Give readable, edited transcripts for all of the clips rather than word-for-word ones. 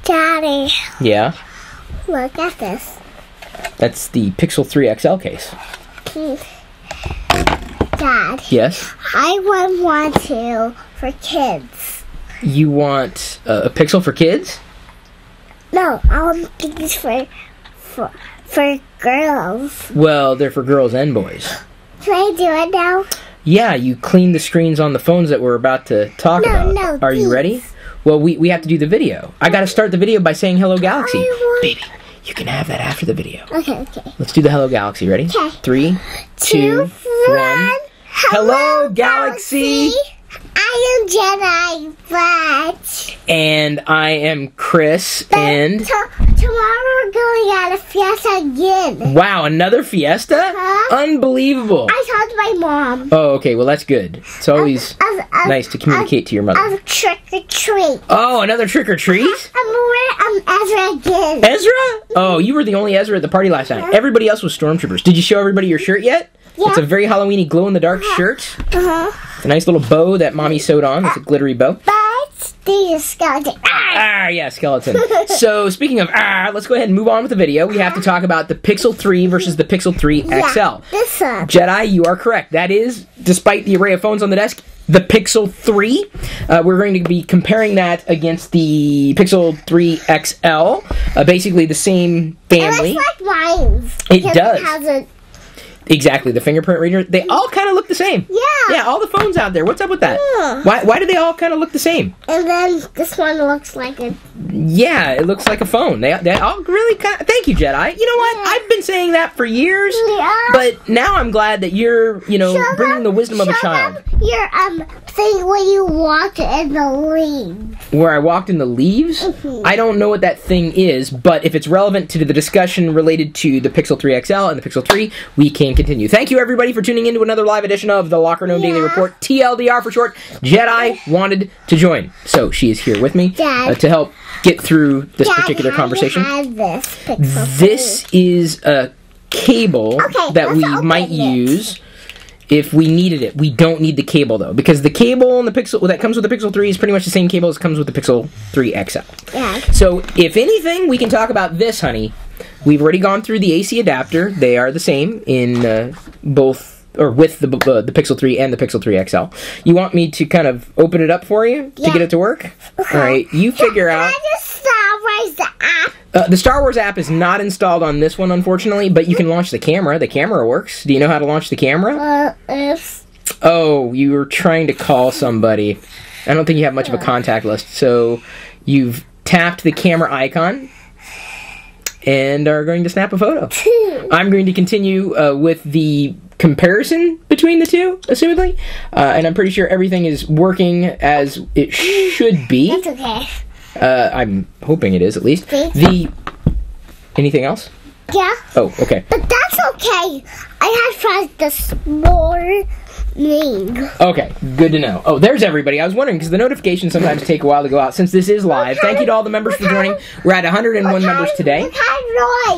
Daddy. Yeah? Look at this. That's the Pixel 3 XL case. Dad. Yes? I want one too for kids. You want a Pixel for kids? No, I want these for girls. Well, they're for girls and boys. Can I do it now? Yeah, you clean the screens on the phones that we're about to talk about. No, Are you ready? Well, we have to do the video. I gotta start the video by saying Hello Galaxy. Baby, you can have that after the video. Okay. Let's do the Hello Galaxy. Ready? Okay. 3, 2, 1. Hello Galaxy! I am Jedi Fletch. And I am Chris, and... Tomorrow we're going at a fiesta again. Wow, another fiesta? Unbelievable. I talked to my mom. Oh, okay, well that's good. It's always nice to communicate to your mother. As a trick-or-treat. Oh, another trick-or-treat? I'm Ezra again. Ezra? Oh, you were the only Ezra at the party last night. Everybody else was stormtroopers. Did you show everybody your shirt yet? Yeah. It's a very Halloween-y glow-in-the-dark shirt. It's a nice little bow that Mommy sewed on. It's a glittery bow. But there's a skeleton. Yeah, skeleton. So, speaking of let's go ahead and move on with the video. We have to talk about the Pixel 3 versus the Pixel 3 XL. Yeah, this one. Jedi, you are correct. That is, despite the array of phones on the desk, the Pixel 3. We're going to be comparing that against the Pixel 3 XL. Basically the same family. It looks like mine. It does. It has a... Exactly, the fingerprint reader. They all kind of look the same. Yeah. Yeah, all the phones out there. What's up with that? Yeah. Why do they all kind of look the same? And then this one looks like a... Yeah, it looks like a phone. They all really kind of... Thank you, Jedi. You know what? Yeah. I've been saying that for years. Yeah. But now I'm glad that you're, bringing the wisdom of a child. Your thing when you walk in the leaves. Where I walked in the leaves? I don't know what that thing is, but if it's relevant to the discussion related to the Pixel 3 XL and the Pixel 3, we can continue. Thank you, everybody, for tuning in to another live edition of the Locker Room Daily Report, TLDR for short. Jedi wanted to join, so she is here with me to help get through this particular conversation. This is a cable that we might use if we needed it. We don't need the cable, though, because the cable and the Pixel that comes with the Pixel 3 is pretty much the same cable as comes with the Pixel 3 XL. Yeah. So, if anything, we can talk about this, honey. We've already gone through the AC adapter. They are the same in both, or with the Pixel 3 and the Pixel 3 XL. You want me to kind of open it up for you to get it to work? All right, you figure out. Can I just Star Wars the app? The Star Wars app is not installed on this one, unfortunately, but you can launch the camera. The camera works. Do you know how to launch the camera? Oh, you were trying to call somebody. I don't think you have much of a contact list. So you've tapped the camera icon and are going to snap a photo. I'm going to continue with the comparison between the two, assumedly. And I'm pretty sure everything is working as it should be. That's okay. I'm hoping it is, at least. Anything else? Yeah. Oh, okay. But that's okay. I had tried this morning. Okay, good to know. Oh, there's everybody. I was wondering, because the notifications sometimes take a while to go out. Since this is live, thank you to all the members for joining. We're at 101 members today. What kind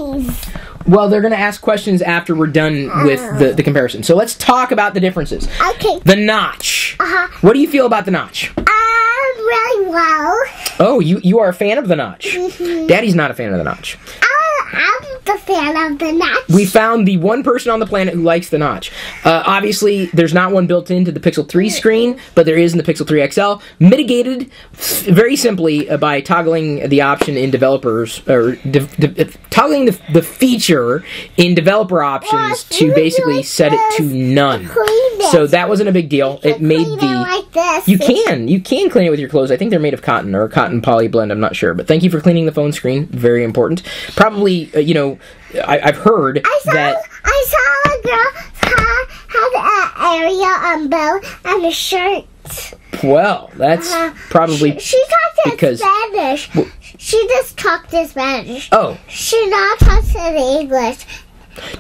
of noise? Well, they're going to ask questions after we're done with the comparison. So let's talk about the differences. Okay. The notch. What do you feel about the notch? Really well. Oh, you are a fan of the notch. Daddy's not a fan of the notch. I'm the fan of the notch. We found the one person on the planet who likes the notch. Obviously, there's not one built into the Pixel 3 screen, but there is in the Pixel 3 XL. Mitigated very simply by toggling the option in developers, or toggling the feature in developer options to basically set it to none. So that wasn't a big deal. It made like this. You can clean it with your clothes. I think they're made of cotton or a cotton poly blend. I'm not sure, but thank you for cleaning the phone screen. Very important. Probably, I've heard that I saw a girl had an area on bow and a shirt. Well, that's probably she talked in Spanish. She just talked in Spanish. Oh, she not talks in English.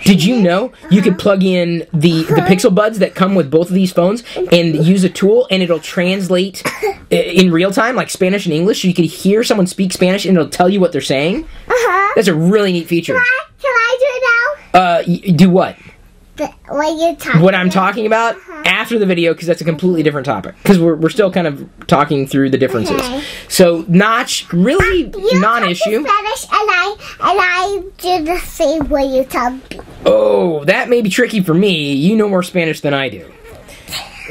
Did you know you could plug in the Pixel Buds that come with both of these phones and use a tool, and it'll translate in real time, like Spanish and English, so you could hear someone speak Spanish and it'll tell you what they're saying? That's a really neat feature. Can I do it now? Do what? what you're talking What I'm talking about after the video, because that's a completely different topic. Because we're still kind of talking through the differences. Okay. So, notch, really You non-issue. talk in Spanish, and I do the same way you talk. Oh, that may be tricky for me. You know more Spanish than I do.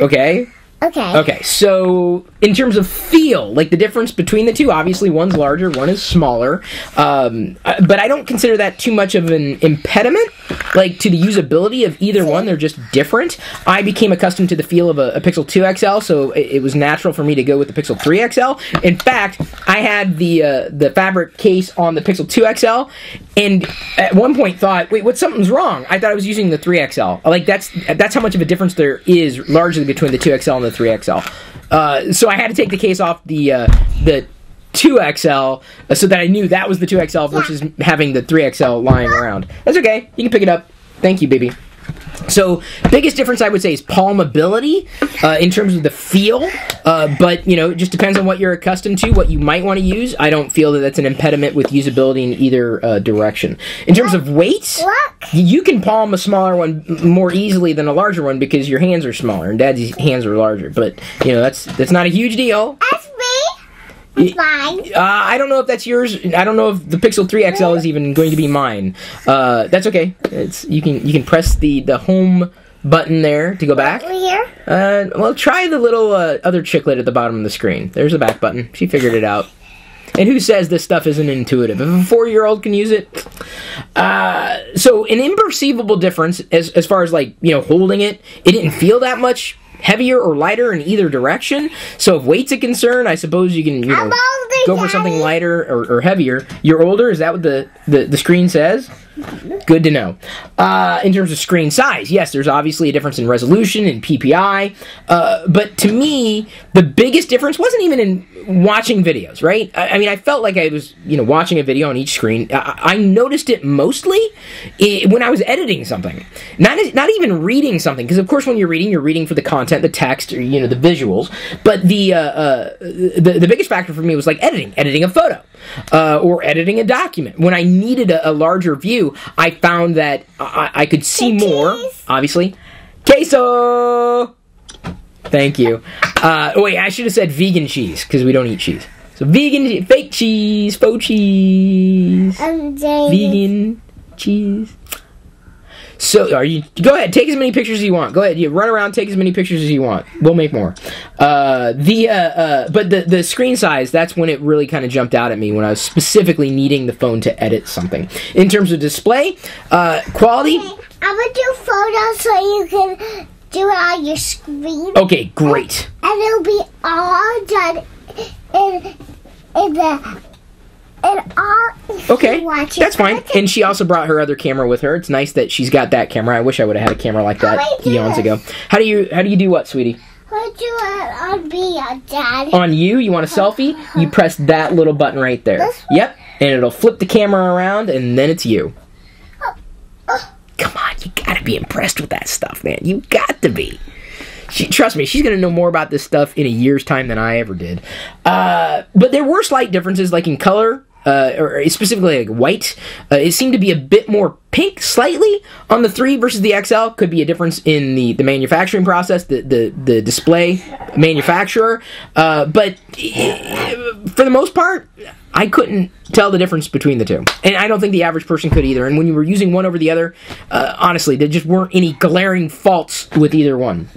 Okay? Okay. Okay, so in terms of feel, like the difference between the two, obviously one's larger, one is smaller, but I don't consider that too much of an impediment, like to the usability of either one. They're just different. I became accustomed to the feel of a Pixel 2 XL, so it was natural for me to go with the Pixel 3 XL. In fact, I had the fabric case on the Pixel 2 XL, and at one point thought, wait, something's wrong. I thought I was using the 3 XL. Like, that's how much of a difference there is largely between the 2 XL and the 3 XL. So I had to take the case off the 2 XL so that I knew that was the 2 XL versus having the 3 XL lying around. That's okay. You can pick it up. Thank you, baby. So, biggest difference I would say is palmability in terms of the feel, but, you know, it just depends on what you're accustomed to, what you might want to use. I don't feel that that's an impediment with usability in either direction. In terms of weight, you can palm a smaller one more easily than a larger one because your hands are smaller, and Dad's hands are larger, but, you know, that's not a huge deal. That's me. Mine. I don't know if that's yours. I don't know if the Pixel 3 XL is even going to be mine. That's okay. You can press the home button there to go back. Here? Well, try the little other chiclet at the bottom of the screen. There's a back button. She figured it out. And who says this stuff isn't intuitive? If a 4-year-old can use it. So an imperceivable difference as far as, like, you know, holding it didn't feel that much heavier or lighter in either direction. So if weight's a concern, I suppose you can, you know, go for something lighter or heavier. You're older? Is that what the screen says? Good to know. In terms of screen size, yes, there's obviously a difference in resolution and PPI, but to me, the biggest difference wasn't even in watching videos, right? I mean, I felt like I was, you know, watching a video on each screen. I noticed it mostly when I was editing something, not even reading something, because of course when you're reading for the content, the text, or, you know, the visuals. But the biggest factor for me was like editing a photo, or editing a document. When I needed a larger view, I found that I could see more, obviously. Queso! Thank you. Wait, I should have said vegan cheese, because we don't eat cheese. So vegan, fake cheese, faux cheese, vegan cheese. So, go ahead, take as many pictures as you want. Go ahead, you run around, take as many pictures as you want. We'll make more. But the screen size, that's when it really kind of jumped out at me, when I was specifically needing the phone to edit something. In terms of display, quality... Okay, I'm going to do photos so you can do it on your screen. Okay, great. And it'll be all done in the... Okay, that's fine. And she also brought her other camera with her. It's nice that she's got that camera. I wish I would have had a camera like that eons ago. How do you do what, sweetie? I'll do it on me, Dad. On you? You want a selfie? You press that little button right there. Yep, and it'll flip the camera around, and then it's you. Come on, you gotta be impressed with that stuff, man. You got to be. Trust me, she's going to know more about this stuff in a year's time than I ever did. But there were slight differences, like in color, or specifically like white. It seemed to be a bit more pink, slightly, on the 3 versus the XL. Could be a difference in the manufacturing process, the display manufacturer. But for the most part, I couldn't tell the difference between the two. And I don't think the average person could either. And when you were using one over the other, honestly, there just weren't any glaring faults with either one.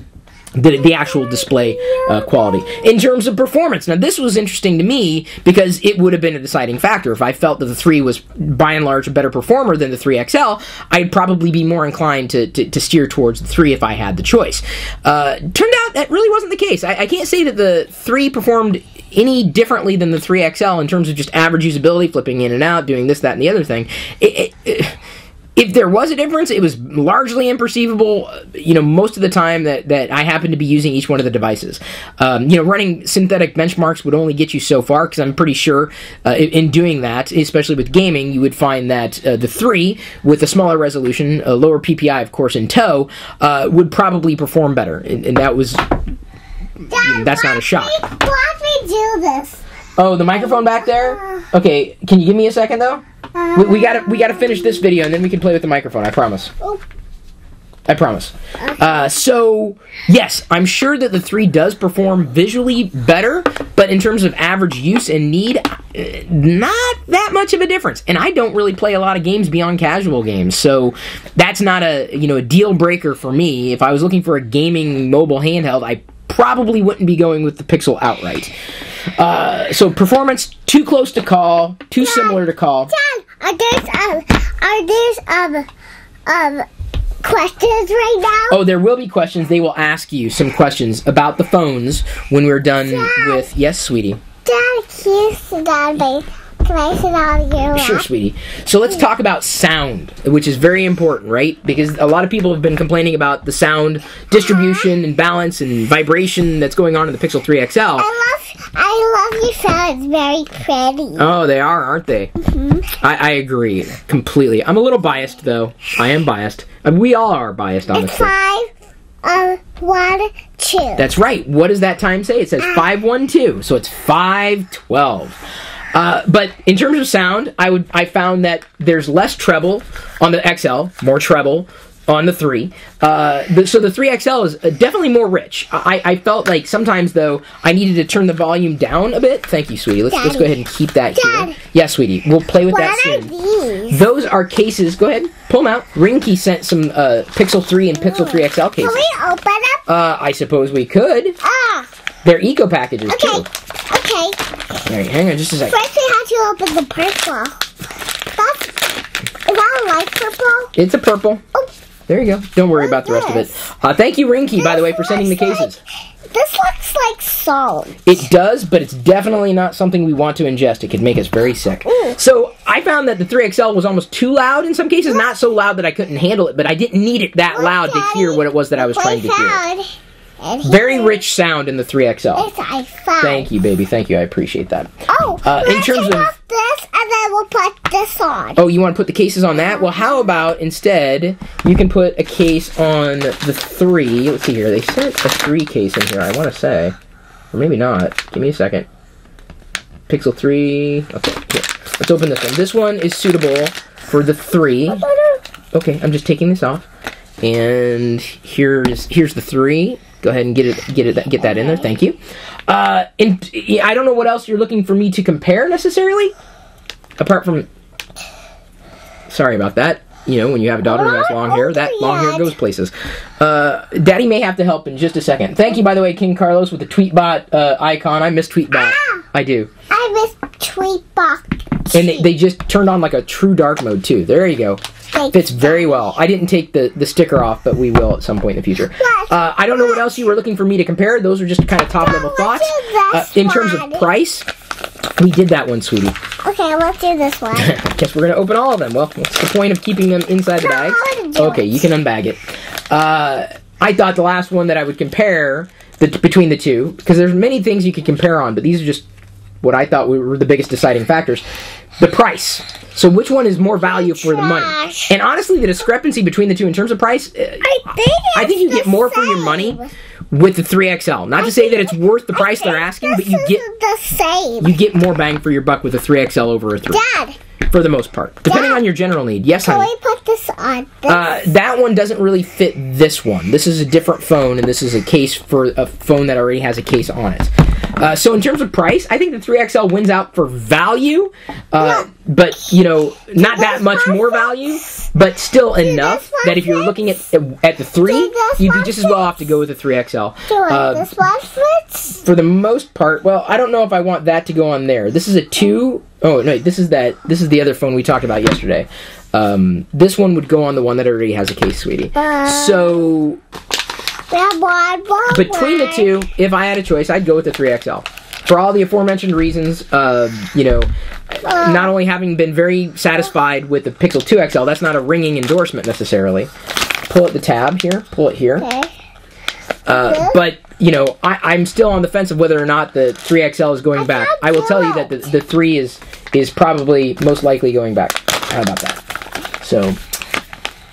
The actual display quality. In terms of performance, now this was interesting to me because it would have been a deciding factor. If I felt that the 3 was by and large a better performer than the 3XL, I'd probably be more inclined to steer towards the 3 if I had the choice. Turned out that really wasn't the case. I can't say that the 3 performed any differently than the 3XL in terms of just average usability, flipping in and out, doing this, that, and the other thing. If there was a difference, it was largely imperceivable, you know, most of the time that I happened to be using each one of the devices. You know, running synthetic benchmarks would only get you so far, because I'm pretty sure in doing that, especially with gaming, you would find that the 3, with a smaller resolution, a lower PPI, of course, in tow, would probably perform better. And that was... Dad, that's not a shock. Watch me do this. Oh, the microphone back there? Okay, can you give me a second, though? We gotta finish this video, and then we can play with the microphone, I promise. I promise. So, yes, I'm sure that the 3 does perform visually better, but in terms of average use and need, not that much of a difference. And I don't really play a lot of games beyond casual games, so that's not a deal breaker for me. If I was looking for a gaming mobile handheld, I probably wouldn't be going with the Pixel outright. So performance, too close to call, too similar to call. Dad, are there questions right now? Oh, there will be questions. They will ask you some questions about the phones when we're done with... Yes, sweetie? Dad, can I sit on your lap? Sure, sweetie. So let's talk about sound, which is very important, right? Because a lot of people have been complaining about the sound distribution and balance and vibration that's going on in the Pixel 3 XL. I love your sound. It's very pretty. Oh, they are, aren't they? Mm-hmm. I agree completely. I'm a little biased, though. I am biased. We all are biased, honestly. It's 1, 2. That's right. What does that time say? It says 512, so it's 512. But in terms of sound, I found that there's less treble on the XL, more treble on the 3. So the 3XL is definitely more rich. I felt like sometimes, though, I needed to turn the volume down a bit. Thank you, sweetie. Let's go ahead and keep that here. Yeah, sweetie. We'll play with that soon. What are these? Those are cases. Go ahead. Pull them out. Rinky sent some Pixel 3 and Pixel 3 XL cases. Can we open them? I suppose we could. They're eco packages, too. Okay. All right, hang on just a second. First, we have to open the purple. Is that a light purple? It's a purple. Oh. There you go. Don't worry about the rest of it. Thank you, Rinky, by the way, for sending the cases. This looks like salt. It does, but it's definitely not something we want to ingest. It could make us very sick. So I found that the 3XL was almost too loud in some cases. Not so loud that I couldn't handle it, but I didn't need it that loud to hear what it was that I was trying to hear. Very rich sound in the 3XL. Thank you, baby. Thank you. I appreciate that. In terms of this, and then we'll put this on. Oh, you want to put the cases on that? Well, how about instead you can put a case on the 3. Let's see here. They sent a 3 case in here, I want to say. Or maybe not. Give me a second. Pixel 3. Okay, here. Let's open this one. This one is suitable for the 3. Okay, I'm just taking this off. And here's the 3. Go ahead and get that in there. Thank you. And I don't know what else you're looking for me to compare necessarily, apart from. Sorry about that. When you have a daughter who has long hair, that long hair goes places. Daddy may have to help in just a second. Thank you, by the way, King Carlos, with the Tweetbot icon. I miss Tweetbot. I do. I miss Tweetbot. And they just turned on like a true dark mode too. There you go. Fits very well. I didn't take the sticker off, but we will at some point in the future. I don't know what else you were looking for me to compare. Those are just kind of top-level thoughts. In terms of price, we did that one, sweetie. Okay, let's do this one. Guess we're going to open all of them. Well, what's the point of keeping them inside the bag? Okay, you can unbag it. I thought the last one that I would compare between the two, because there's many things you could compare on, but these are just what I thought were the biggest deciding factors. The price. So which one is more value for the money? And honestly, the discrepancy between the two in terms of price, I think you get more for your money with the 3XL. Not to say that it's worth the price they're asking, but you get more bang for your buck with a 3XL over a 3. Dad. For the most part. Depending on your general need. Yes, honey. Can we put this on? That one doesn't really fit this one. This is a different phone, and this is a case for a phone that already has a case on it. So in terms of price, I think the 3XL wins out for value, but, not that much more value, but still enough that if you're looking at the 3, you'd be just as well off to go with the 3XL. This one fits? For the most part, well, I don't know if I want that to go on there. This is a 2. Oh, no, this is the other phone we talked about yesterday. This one would go on the one that already has a case, sweetie. So between the two, if I had a choice, I'd go with the 3XL. For all the aforementioned reasons, not only having been very satisfied with the Pixel 2 XL, that's not a ringing endorsement necessarily. Pull out the tab here, pull it here. Okay. But, I'm still on the fence of whether or not the 3XL is going back. I will tell you that the 3 is probably most likely going back. How about that? So,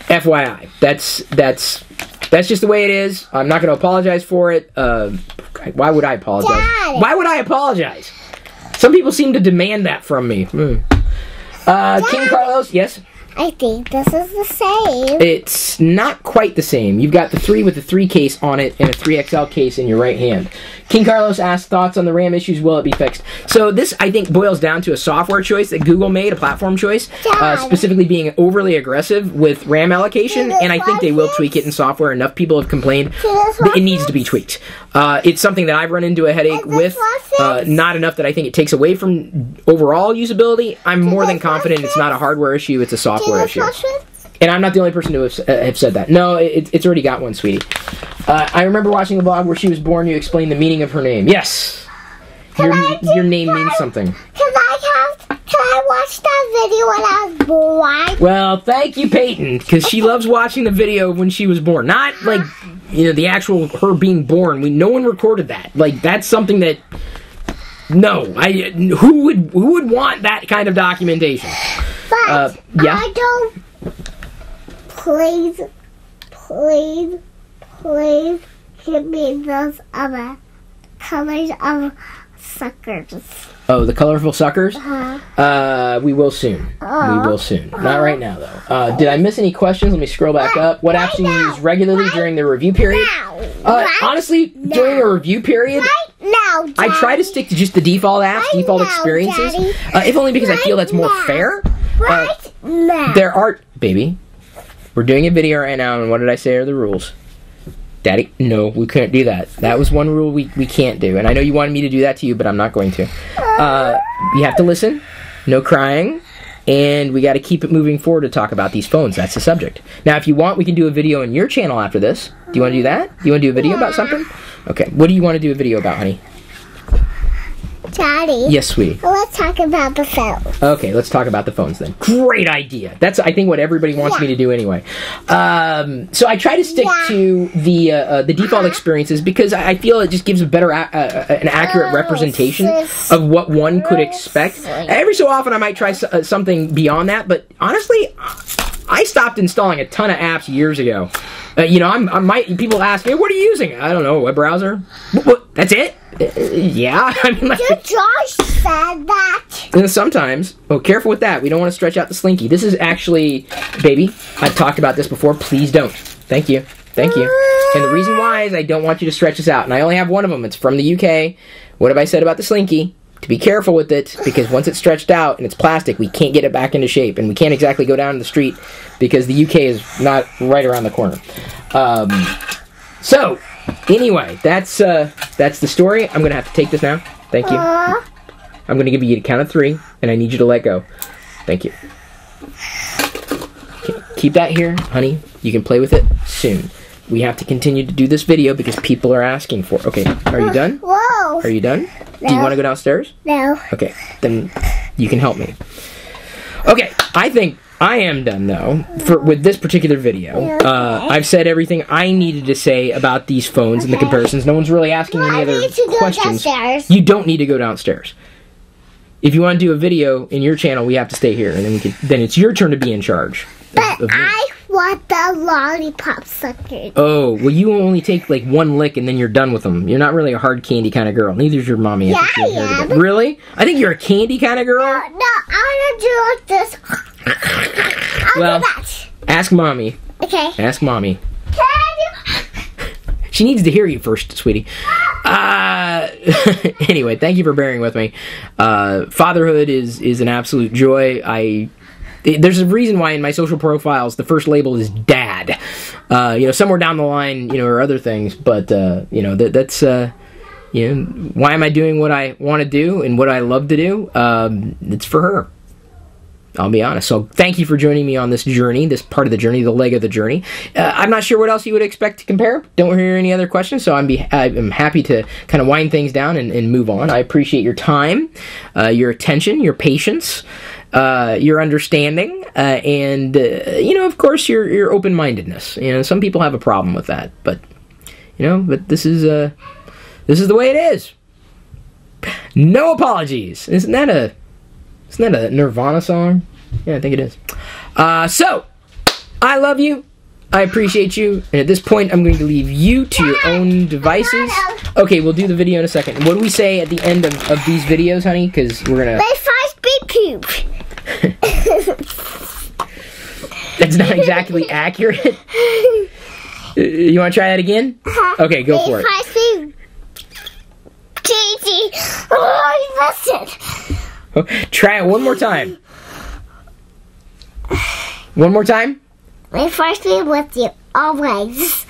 FYI, that's just the way it is. I'm not going to apologize for it. Why would I apologize? Dad. Why would I apologize? Some people seem to demand that from me. King Carlos, yes? I think this is the same. It's not quite the same. You've got the 3 with the 3 case on it and a 3XL case in your right hand. King Carlos asked thoughts on the RAM issues. Will it be fixed? So this, I think, boils down to a software choice that Google made, a platform choice, specifically being overly aggressive with RAM allocation, and I think they will tweak it in software. Enough people have complained that it needs to be tweaked. It's something that I've run into a headache with, not enough that I think it takes away from overall usability. I'm more than confident it's not a hardware issue, it's a software issue. And I'm not the only person to have said that. No, it's already got one, sweetie. I remember watching a vlog where she was born. You explained the meaning of her name. Yes. Your name means something. Can I watch that video when I was born? Well, thank you, Peyton, because she loves watching the video of when she was born. Not, like, the actual her being born. No one recorded that. Like, that's something that... No. Who would want that kind of documentation? But yeah? I don't... Please give me those other colors of suckers. Oh, the colorful suckers? Uh-huh. We will soon. We will soon. Not right now, though. Did I miss any questions? Let me scroll back up. What apps do you use regularly during the review period? Honestly, during a review period, I try to stick to just the default apps, default experiences. If only because I feel that's more fair. There are... Baby, we're doing a video right now, and what did I say are the rules? Daddy, no, we couldn't do that. That was one rule we can't do. And I know you wanted me to do that to you, but I'm not going to. You have to listen, no crying, and we got to keep it moving forward to talk about these phones. That's the subject. Now, if you want, we can do a video on your channel after this. Do you want to do that? Do you want to do a video about something? Okay, what do you want to do a video about, honey? Daddy. Yes, sweetie. Let's talk about the phones. Okay, let's talk about the phones then. Great idea. That's, I think, what everybody wants me to do anyway. So I try to stick to the default experiences because I feel it just gives a better, an accurate representation of what one could expect. Every so often, I might try something beyond that, but honestly, I stopped installing a ton of apps years ago. People ask me, what are you using? I don't know, a web browser. What? That's it? Yeah. I mean, like, Josh said that. Sometimes. Oh, careful with that. We don't want to stretch out the slinky. This is actually, baby, I've talked about this before. Please don't. Thank you. Thank you. And the reason why is I don't want you to stretch this out. And I only have one of them. It's from the UK. What have I said about the slinky? To be careful with it, because once it's stretched out and it's plastic, we can't get it back into shape, and we can't exactly go down the street because the UK is not right around the corner. So, anyway, that's the story. I'm going to have to take this now. Thank you. I'm going to give you a count of 3, and I need you to let go. Thank you. Okay, keep that here, honey. You can play with it soon. We have to continue to do this video because people are asking for it. Okay, are you done? Whoa. Are you done? No. Do you want to go downstairs? No. Okay, then you can help me. Okay, I think I am done, though, with this particular video. I've said everything I needed to say about these phones and the comparisons. No one's really asking any other questions. Downstairs. You don't need to go downstairs. If you want to do a video in your channel, we have to stay here, and then it's your turn to be in charge. But I want the lollipop suckers. Oh, well, you only take like one lick and then you're done with them. You're not really a hard candy kind of girl. Neither's your mommy. Yeah, I am. Really? I think you're a candy kind of girl. No, I want to do like this. Well, do that. Ask mommy. Okay. Ask mommy. Can I do... She needs to hear you first, sweetie. Anyway, thank you for bearing with me. Fatherhood is an absolute joy. There's a reason why in my social profiles the first label is dad. Somewhere down the line, or other things, but that's why am I doing what I want to do and what I love to do? It's for her. I'll be honest. So thank you for joining me on this journey, this part of the journey, the leg of the journey. I'm not sure what else you would expect to compare. Don't hear any other questions, so I'm happy to kind of wind things down and move on. I appreciate your time, your attention, your patience, your understanding, and of course, your open-mindedness. Some people have a problem with that, but this is the way it is. No apologies. Isn't that a Nirvana song? Yeah, I think it is. So, I love you. I appreciate you. And at this point, I'm going to leave you to your own devices. Okay, we'll do the video in a second. What do we say at the end of these videos, honey? Because we're going to... My first beep poop. That's not exactly accurate. You want to try that again? Okay, go for it. Oh, I missed it. Try it one more time. One more time? My first name with you, always.